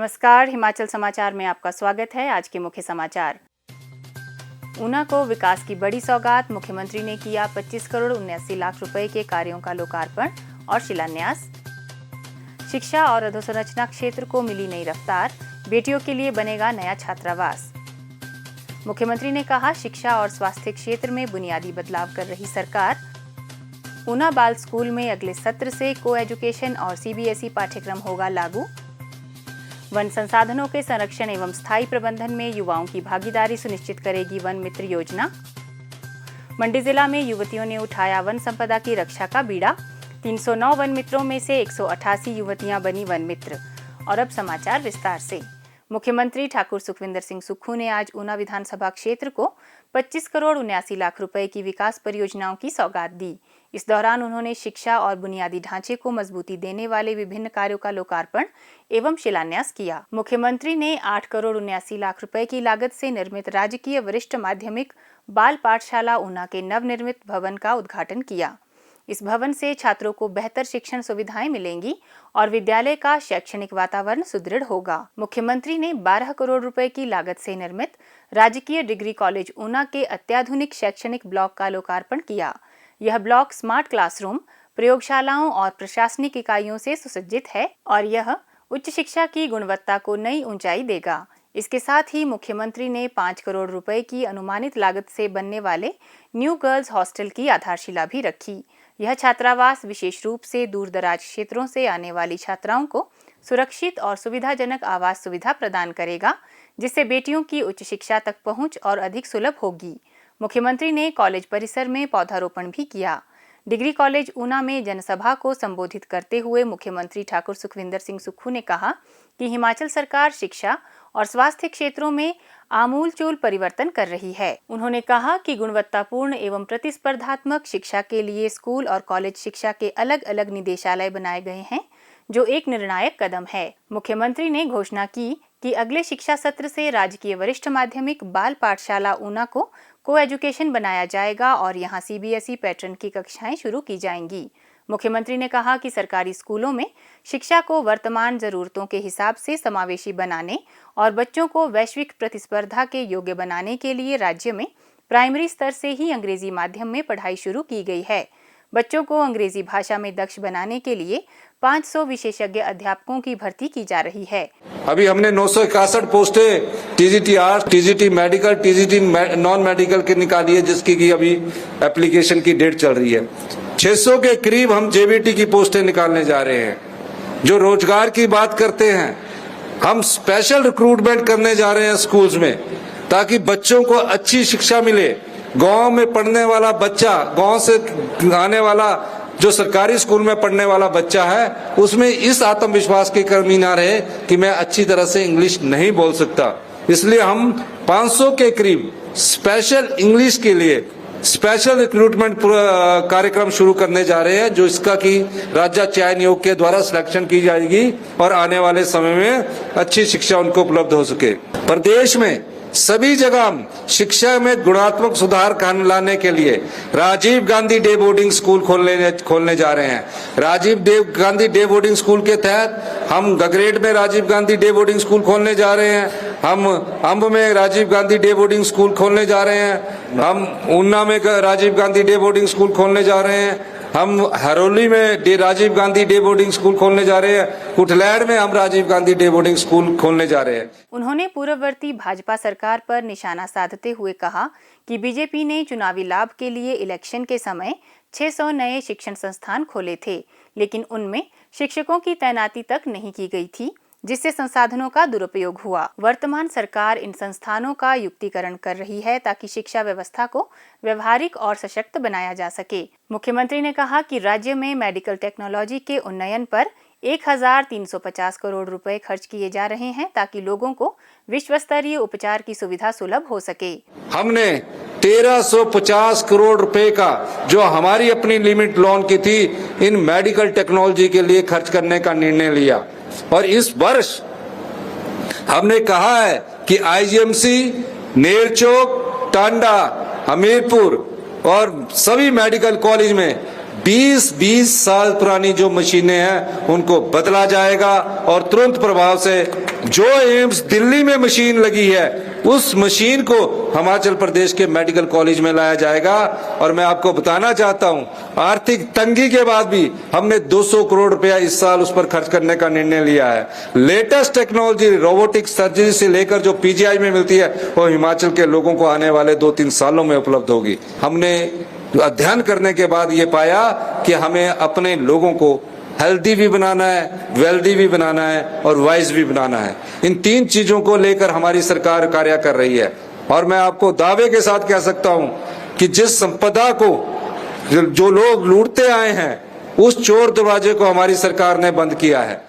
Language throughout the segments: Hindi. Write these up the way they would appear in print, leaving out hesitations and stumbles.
नमस्कार, हिमाचल समाचार में आपका स्वागत है। आज के मुख्य समाचार। ऊना को विकास की बड़ी सौगात, मुख्यमंत्री ने किया 25 करोड़ 79 लाख रुपए के कार्यों का लोकार्पण और शिलान्यास। शिक्षा और अधोसंरचना क्षेत्र को मिली नई रफ्तार, बेटियों के लिए बनेगा नया छात्रावास। मुख्यमंत्री ने कहा, शिक्षा और स्वास्थ्य क्षेत्र में बुनियादी बदलाव कर रही सरकार। ऊना बाल स्कूल में अगले सत्र से को एजुकेशन और सीबीएसई पाठ्यक्रम होगा लागू। वन संसाधनों के संरक्षण एवं स्थायी प्रबंधन में युवाओं की भागीदारी सुनिश्चित करेगी वन मित्र योजना। मंडी जिला में युवतियों ने उठाया वन संपदा की रक्षा का बीड़ा। 309 वन मित्रों में से 188 युवतियां बनी वन मित्र। और अब समाचार विस्तार से। मुख्यमंत्री ठाकुर सुखविंदर सिंह सुक्खू ने आज ऊना विधानसभा क्षेत्र को 25 करोड़ 79 लाख रुपए की विकास परियोजनाओं की सौगात दी। इस दौरान उन्होंने शिक्षा और बुनियादी ढांचे को मजबूती देने वाले विभिन्न कार्यों का लोकार्पण एवं शिलान्यास किया। मुख्यमंत्री ने 8 करोड़ 79 लाख रुपए की लागत से निर्मित राजकीय वरिष्ठ माध्यमिक बाल पाठशाला ऊना के नवनिर्मित भवन का उद्घाटन किया। इस भवन से छात्रों को बेहतर शिक्षण सुविधाएं मिलेंगी और विद्यालय का शैक्षणिक वातावरण सुदृढ़ होगा। मुख्यमंत्री ने 12 करोड़ रुपए की लागत से निर्मित राजकीय डिग्री कॉलेज ऊना के अत्याधुनिक शैक्षणिक ब्लॉक का लोकार्पण किया। यह ब्लॉक स्मार्ट क्लासरूम, प्रयोगशालाओं और प्रशासनिक इकाइयों से सुसज्जित है और यह उच्च शिक्षा की गुणवत्ता को नई ऊंचाई देगा। इसके साथ ही मुख्यमंत्री ने 5 करोड़ रुपए की अनुमानित लागत से बनने वाले न्यू गर्ल्स हॉस्टल की आधारशिला भी रखी। यह छात्रावास विशेष रूप से दूर दराज क्षेत्रों से आने वाली छात्राओं को सुरक्षित और सुविधाजनक आवास सुविधा प्रदान करेगा, जिससे बेटियों की उच्च शिक्षा तक पहुंच और अधिक सुलभ होगी। मुख्यमंत्री ने कॉलेज परिसर में पौधारोपण भी किया। डिग्री कॉलेज ऊना में जनसभा को संबोधित करते हुए मुख्यमंत्री ठाकुर सुखविंदर सिंह सुक्खू ने कहा कि हिमाचल सरकार शिक्षा और स्वास्थ्य क्षेत्रों में आमूलचूल परिवर्तन कर रही है। उन्होंने कहा कि गुणवत्तापूर्ण एवं प्रतिस्पर्धात्मक शिक्षा के लिए स्कूल और कॉलेज शिक्षा के अलग अलग निदेशालय बनाए गए हैं, जो एक निर्णायक कदम है। मुख्यमंत्री ने घोषणा की कि अगले शिक्षा सत्र से राजकीय वरिष्ठ माध्यमिक बाल पाठशाला ऊना को एजुकेशन बनाया जाएगा और यहां सीबीएसई पैटर्न की कक्षाएं शुरू की जाएंगी। मुख्यमंत्री ने कहा कि सरकारी स्कूलों में शिक्षा को वर्तमान जरूरतों के हिसाब से समावेशी बनाने और बच्चों को वैश्विक प्रतिस्पर्धा के योग्य बनाने के लिए राज्य में प्राइमरी स्तर से ही अंग्रेजी माध्यम में पढ़ाई शुरू की गई है। बच्चों को अंग्रेजी भाषा में दक्ष बनाने के लिए 500 विशेषज्ञ अध्यापकों की भर्ती की जा रही है। अभी हमने 961 पोस्टें TGT arts, TGT medical, TGT non medical की निकाली है, जिसकी की अभी एप्लीकेशन की डेट चल रही है। 600 के करीब हम जेबीटी की पोस्टें निकालने जा रहे हैं। जो रोजगार की बात करते हैं, हम स्पेशल रिक्रूटमेंट करने जा रहे हैं स्कूल्स में, ताकि बच्चों को अच्छी शिक्षा मिले। गांव में पढ़ने वाला बच्चा, गांव से आने वाला जो सरकारी स्कूल में पढ़ने वाला बच्चा है, उसमें इस आत्मविश्वास की कमी ना रहे कि मैं अच्छी तरह से इंग्लिश नहीं बोल सकता। इसलिए हम 500 के करीब स्पेशल इंग्लिश के लिए स्पेशल रिक्रूटमेंट कार्यक्रम शुरू करने जा रहे हैं, जो इसका की राज्य चयन आयोग के द्वारा सिलेक्शन की जाएगी और आने वाले समय में अच्छी शिक्षा उनको उपलब्ध हो सके। प्रदेश में सभी जगह शिक्षा में गुणात्मक सुधार लाने के लिए Rajiv Gandhi day boarding school खोलने जा रहे हैं। Rajiv Gandhi day boarding school के तहत हम गगरेट में Rajiv Gandhi day boarding school खोलने जा रहे हैं। हम अंब में Rajiv Gandhi day boarding school खोलने जा रहे हैं। हम ऊना में Rajiv Gandhi day boarding school खोलने जा रहे हैं। हम हरोली में Rajiv Gandhi day boarding school खोलने जा रहे हैं। कुटलैड़ में हम Rajiv Gandhi day boarding school खोलने जा रहे हैं। उन्होंने पूर्ववर्ती भाजपा सरकार पर निशाना साधते हुए कहा कि बीजेपी ने चुनावी लाभ के लिए इलेक्शन के समय 600 नए शिक्षण संस्थान खोले थे, लेकिन उनमें शिक्षकों की तैनाती तक नहीं की गई थी, जिससे संसाधनों का दुरुपयोग हुआ। वर्तमान सरकार इन संस्थानों का युक्तिकरण कर रही है ताकि शिक्षा व्यवस्था को व्यवहारिक और सशक्त बनाया जा सके। मुख्यमंत्री ने कहा कि राज्य में मेडिकल टेक्नोलॉजी के उन्नयन पर 1350 करोड़ रुपए खर्च किए जा रहे हैं, ताकि लोगों को विश्व स्तरीय उपचार की सुविधा सुलभ हो सके। हमने 1350 करोड़ रुपए का, जो हमारी अपनी लिमिट लोन की थी, इन मेडिकल टेक्नोलॉजी के लिए खर्च करने का निर्णय लिया। और इस वर्ष हमने कहा है कि आईजीएमसी, नेरचौक, टांडा, हमीरपुर और सभी मेडिकल कॉलेज में 20 साल पुरानी जो मशीनें हैं उनको बदला जाएगा और तुरंत प्रभाव से जो एम्स दिल्ली में मशीन लगी है उस मशीन को हिमाचल प्रदेश के मेडिकल कॉलेज में लाया जाएगा। और मैं आपको बताना चाहता हूं, आर्थिक तंगी के बाद भी हमने 200 करोड़ रुपया इस साल उस पर खर्च करने का निर्णय लिया है। लेटेस्ट टेक्नोलॉजी रोबोटिक सर्जरी से लेकर जो पीजीआई में मिलती है वो हिमाचल के लोगों को आने वाले 2-3 सालों में उपलब्ध होगी। हमने अध्ययन करने के बाद ये पाया कि हमें अपने लोगों को हेल्दी भी बनाना है, वेल्दी भी बनाना है और वाइज भी बनाना है। इन 3 चीजों को लेकर हमारी सरकार कार्य कर रही है। और मैं आपको दावे के साथ कह सकता हूं कि जिस संपदा को जो लोग लूटते आए हैं उस चोर दरवाजे को हमारी सरकार ने बंद किया है।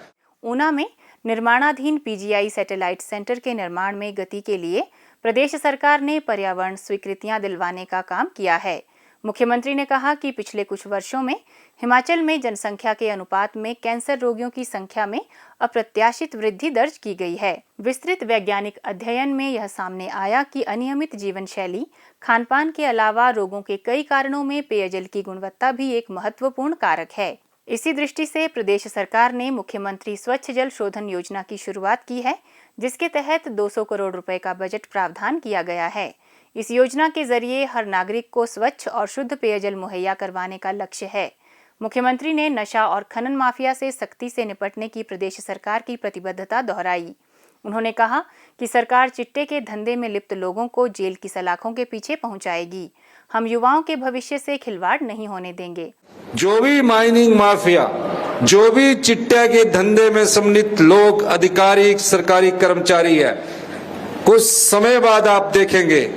ऊना में निर्माणाधीन पीजीआई सैटेलाइट सेंटर के निर्माण में गति के लिए प्रदेश सरकार ने पर्यावरण स्वीकृतियां दिलवाने का काम किया है। मुख्यमंत्री ने कहा कि पिछले कुछ वर्षों में हिमाचल में जनसंख्या के अनुपात में कैंसर रोगियों की संख्या में अप्रत्याशित वृद्धि दर्ज की गई है। विस्तृत वैज्ञानिक अध्ययन में यह सामने आया कि अनियमित जीवन शैली, खानपान के अलावा रोगों के कई कारणों में पेयजल की गुणवत्ता भी एक महत्वपूर्ण कारक है। इसी दृष्टि से प्रदेश सरकार ने मुख्यमंत्री स्वच्छ जल शोधन योजना की शुरुआत की है, जिसके तहत 200 करोड़ रुपए का बजट प्रावधान किया गया है। इस योजना के जरिए हर नागरिक को स्वच्छ और शुद्ध पेयजल मुहैया करवाने का लक्ष्य है। मुख्यमंत्री ने नशा और खनन माफिया से सख्ती से निपटने की प्रदेश सरकार की प्रतिबद्धता दोहराई। उन्होंने कहा कि सरकार चिट्टे के धंधे में लिप्त लोगों को जेल की सलाखों के पीछे पहुंचाएगी। हम युवाओं के भविष्य से खिलवाड़ नहीं होने देंगे। जो भी माइनिंग माफिया, जो भी चिट्टे के धंधे में सम्मिलित लोग, अधिकारी, सरकारी कर्मचारी है, कुछ समय बाद आप देखेंगे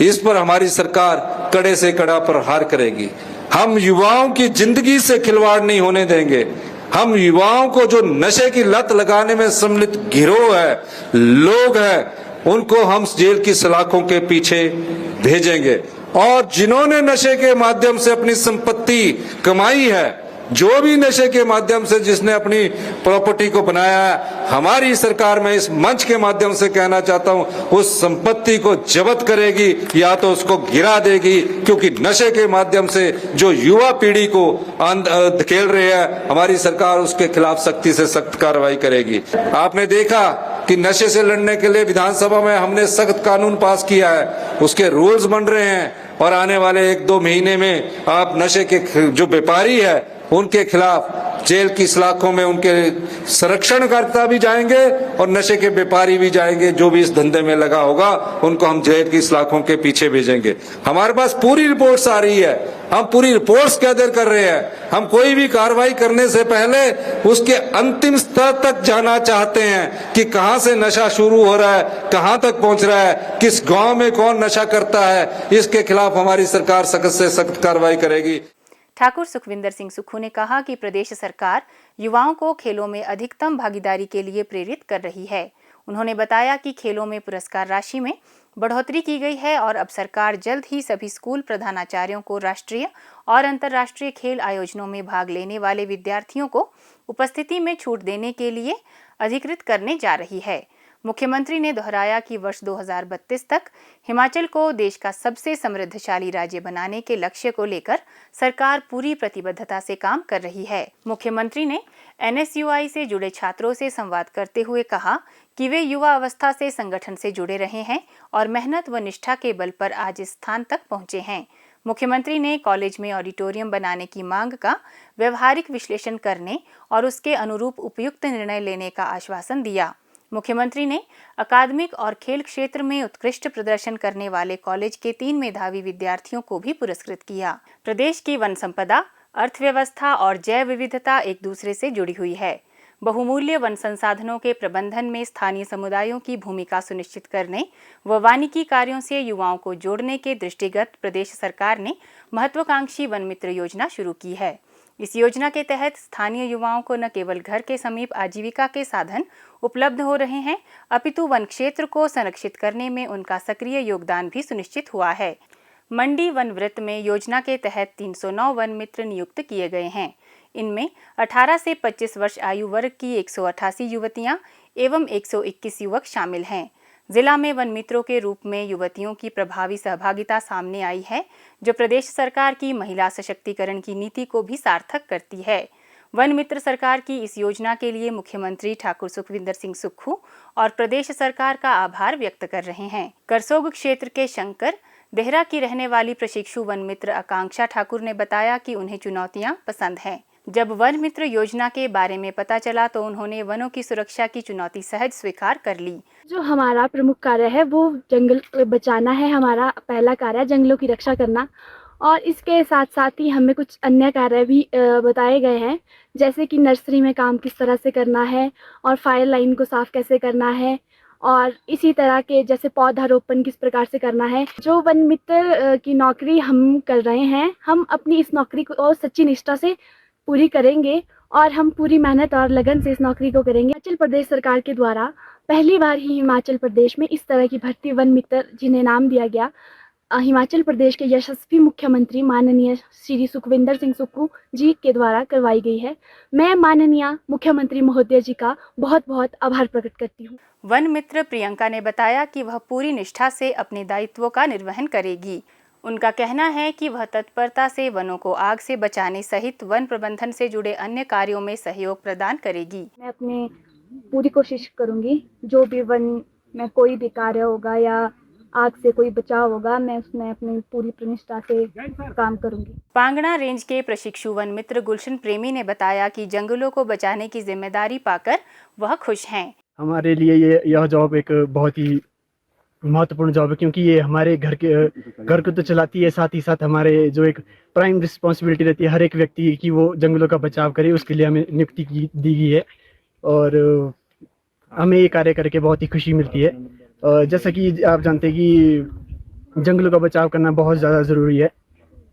इस पर हमारी सरकार कड़े से कड़ा प्रहार करेगी। हम युवाओं की जिंदगी से खिलवाड़ नहीं होने देंगे। हम युवाओं को जो नशे की लत लगाने में सम्मिलित गिरोह है, लोग हैं, उनको हम जेल की सलाखों के पीछे भेजेंगे। और जिन्होंने नशे के माध्यम से अपनी संपत्ति कमाई है, जो भी नशे के माध्यम से जिसने अपनी प्रॉपर्टी को बनाया है, हमारी सरकार में इस मंच के माध्यम से कहना चाहता हूं, उस संपत्ति को जब्त करेगी या तो उसको गिरा देगी। क्योंकि नशे के माध्यम से जो युवा पीढ़ी को धकेल रहे हैं, हमारी सरकार उसके खिलाफ सख्ती से सख्त कार्रवाई करेगी। आपने देखा कि नशे से लड़ने के लिए विधानसभा में हमने सख्त कानून पास किया है, उसके रूल्स बन रहे हैं। और आने वाले 1-2 महीने में आप नशे के जो व्यापारी है उनके खिलाफ जेल की सलाखों में उनके संरक्षणकर्ता भी जाएंगे और नशे के व्यापारी भी जाएंगे। जो भी इस धंधे में लगा होगा उनको हम जेल की सलाखों के पीछे भेजेंगे। हमारे पास पूरी रिपोर्ट्स आ रही है, हम पूरी रिपोर्ट्स गैदर कर रहे हैं। हम कोई भी कार्रवाई करने से पहले उसके अंतिम स्तर तक जाना चाहते हैं कि कहां से नशा शुरू हो रहा है, कहां तक पहुंच रहा है, किस गांव में कौन नशा करता है। इसके खिलाफ हमारी सरकार सख्त से सख्त कार्रवाई करेगी। ठाकुर सुखविंदर सिंह सुक्खू ने कहा कि प्रदेश सरकार युवाओं को खेलों में अधिकतम भागीदारी के लिए प्रेरित कर रही है। उन्होंने बताया कि खेलों में पुरस्कार राशि में बढ़ोतरी की गई है और अब सरकार जल्द ही सभी स्कूल प्रधानाचार्यों को राष्ट्रीय और अंतर्राष्ट्रीय खेल आयोजनों में भाग लेने वाले विद्यार्थियों को उपस्थिति में छूट देने के लिए अधिकृत करने जा रही है। मुख्यमंत्री ने दोहराया कि वर्ष 2032 तक हिमाचल को देश का सबसे समृद्धशाली राज्य बनाने के लक्ष्य को लेकर सरकार पूरी प्रतिबद्धता से काम कर रही है। मुख्यमंत्री ने NSUI से जुड़े छात्रों से संवाद करते हुए कहा कि वे युवा अवस्था से संगठन से जुड़े रहे हैं और मेहनत व निष्ठा के बल पर आज इस स्थान तक पहुंचे हैं। मुख्यमंत्री ने कॉलेज में ऑडिटोरियम बनाने की मांग का व्यवहारिक विश्लेषण करने और उसके अनुरूप उपयुक्त निर्णय लेने का आश्वासन दिया। मुख्यमंत्री ने अकादमिक और खेल क्षेत्र में उत्कृष्ट प्रदर्शन करने वाले कॉलेज के 3 मेधावी विद्यार्थियों को भी पुरस्कृत किया। प्रदेश की वन संपदा, अर्थव्यवस्था और जैव विविधता एक दूसरे से जुड़ी हुई है। बहुमूल्य वन संसाधनों के प्रबंधन में स्थानीय समुदायों की भूमिका सुनिश्चित करने व वानिकी कार्यों से युवाओं को जोड़ने के दृष्टिगत प्रदेश सरकार ने महत्वाकांक्षी वन मित्र योजना शुरू की है। इस योजना के तहत स्थानीय युवाओं को न केवल घर के समीप आजीविका के साधन उपलब्ध हो रहे हैं, अपितु वन क्षेत्र को संरक्षित करने में उनका सक्रिय योगदान भी सुनिश्चित हुआ है। मंडी वन वृत्त में योजना के तहत 309 वन मित्र नियुक्त किए गए हैं। इनमें 18 से 25 वर्ष आयु वर्ग की 188 युवतियां एवं 121 युवक शामिल हैं। जिला में वन मित्रों के रूप में युवतियों की प्रभावी सहभागिता सामने आई है, जो प्रदेश सरकार की महिला सशक्तिकरण की नीति को भी सार्थक करती है। वन मित्र सरकार की इस योजना के लिए मुख्यमंत्री ठाकुर सुखविंदर सिंह सुक्खू और प्रदेश सरकार का आभार व्यक्त कर रहे हैं। करसोग क्षेत्र के शंकर देहरा की रहने वाली प्रशिक्षु वन मित्र आकांक्षा ठाकुर ने बताया कि उन्हें चुनौतियां पसंद हैं। जब वन मित्र योजना के बारे में पता चला तो उन्होंने वनों की सुरक्षा की चुनौती सहज स्वीकार कर ली। जो हमारा प्रमुख कार्य है वो जंगल बचाना है। हमारा पहला कार्य है जंगलों की रक्षा करना, और इसके साथ साथ ही हमें कुछ अन्य कार्य भी बताए गए हैं, जैसे कि नर्सरी में काम किस तरह से करना है और फायर लाइन को साफ कैसे करना है, और इसी तरह के जैसे पौधारोपण किस प्रकार से करना है। जो वन मित्र की नौकरी हम कर रहे हैं, हम अपनी इस नौकरी को और सच्ची निष्ठा से पूरी करेंगे और हम पूरी मेहनत और लगन से इस नौकरी को करेंगे। हिमाचल प्रदेश सरकार के द्वारा पहली बार ही हिमाचल प्रदेश में इस तरह की भर्ती वन मित्र जिन्हें नाम दिया गया, हिमाचल प्रदेश के यशस्वी मुख्यमंत्री माननीय श्री सुखविंदर सिंह सुक्खू जी के द्वारा करवाई गई है। मैं माननीय मुख्यमंत्री महोदय जी का बहुत बहुत आभार प्रकट करती हूँ। वन मित्र प्रियंका ने बताया कि वह पूरी निष्ठा से अपने दायित्वों का निर्वहन करेगी। उनका कहना है कि वह तत्परता से वनों को आग से बचाने सहित वन प्रबंधन से जुड़े अन्य कार्यों में सहयोग प्रदान करेगी। मैं अपने पूरी कोशिश करूंगी, जो भी वन में कोई भी कार्य होगा या आग से कोई बचाव होगा, मैं उसमें अपनी पूरी निष्ठा से काम करूंगी। पांगणा रेंज के प्रशिक्षु वन मित्र गुलशन प्रेमी ने बताया कि जंगलों को बचाने की जिम्मेदारी पाकर वह खुश हैं। हमारे लिए यह जॉब एक बहुत ही महत्वपूर्ण जॉब है, क्योंकि ये हमारे घर को तो चलाती है, साथ ही साथ हमारे जो एक प्राइम रिस्पॉन्सिबिलिटी रहती है हर एक व्यक्ति की, वो जंगलों का बचाव करे, उसके लिए हमें नियुक्ति दी गई है और हमें ये कार्य करके बहुत ही खुशी मिलती है। जैसा कि आप जानते हैं कि जंगलों का बचाव करना बहुत ज़्यादा ज़रूरी है,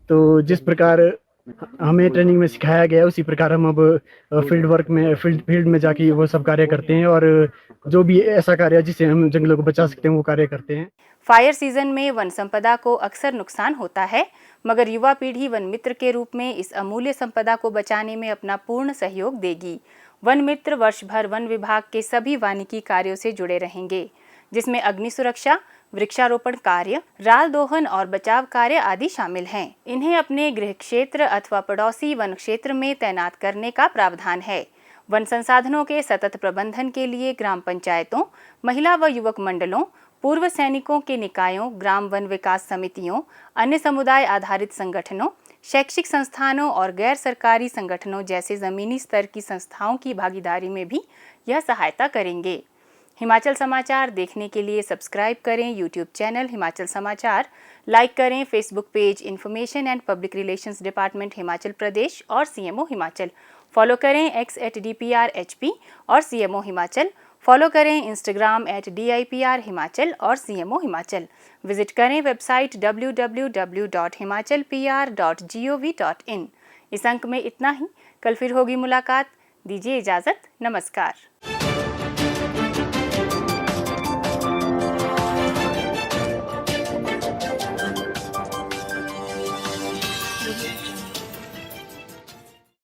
तो जिस प्रकार हमें ट्रेनिंग में सिखाया गया है उसी प्रकार हम अब फील्ड में जाके वो सब कार्य करते हैं, और जो भी ऐसा कार्य जिससे हम जंगलों को बचा सकते हैं वो कार्य करते हैं। फायर सीजन में वन संपदा को अक्सर नुकसान होता है, मगर युवा पीढ़ी वन मित्र के रूप में इस अमूल्य संपदा को बचाने में अपना पूर्ण सहयोग देगी। वन मित्र वर्ष भर वन विभाग के सभी वानिकी कार्यों से जुड़े रहेंगे, जिसमें अग्नि सुरक्षा, वृक्षारोपण कार्य, राल दोहन और बचाव कार्य आदि शामिल हैं। इन्हें अपने गृह क्षेत्र अथवा पड़ोसी वन क्षेत्र में तैनात करने का प्रावधान है। वन संसाधनों के सतत प्रबंधन के लिए ग्राम पंचायतों, महिला व युवक मंडलों, पूर्व सैनिकों के निकायों, ग्राम वन विकास समितियों, अन्य समुदाय आधारित संगठनों, शैक्षिक संस्थानों और गैर सरकारी संगठनों जैसे जमीनी स्तर की संस्थाओं की भागीदारी में भी यह सहायता करेंगे। हिमाचल समाचार देखने के लिए सब्सक्राइब करें यूट्यूब चैनल हिमाचल समाचार, लाइक करें Facebook page information and public relations department Himachal Pradesh और सीएमओ हिमाचल, फॉलो करें x@DPRHP और सीएमओ हिमाचल, फॉलो करें इंस्टाग्राम @DIPR हिमाचल और सीएमओ हिमाचल, विजिट करें वेबसाइट www.himachalpr.gov.in। इस अंक में इतना ही, कल फिर होगी मुलाकात, दीजिए इजाज़त, नमस्कार।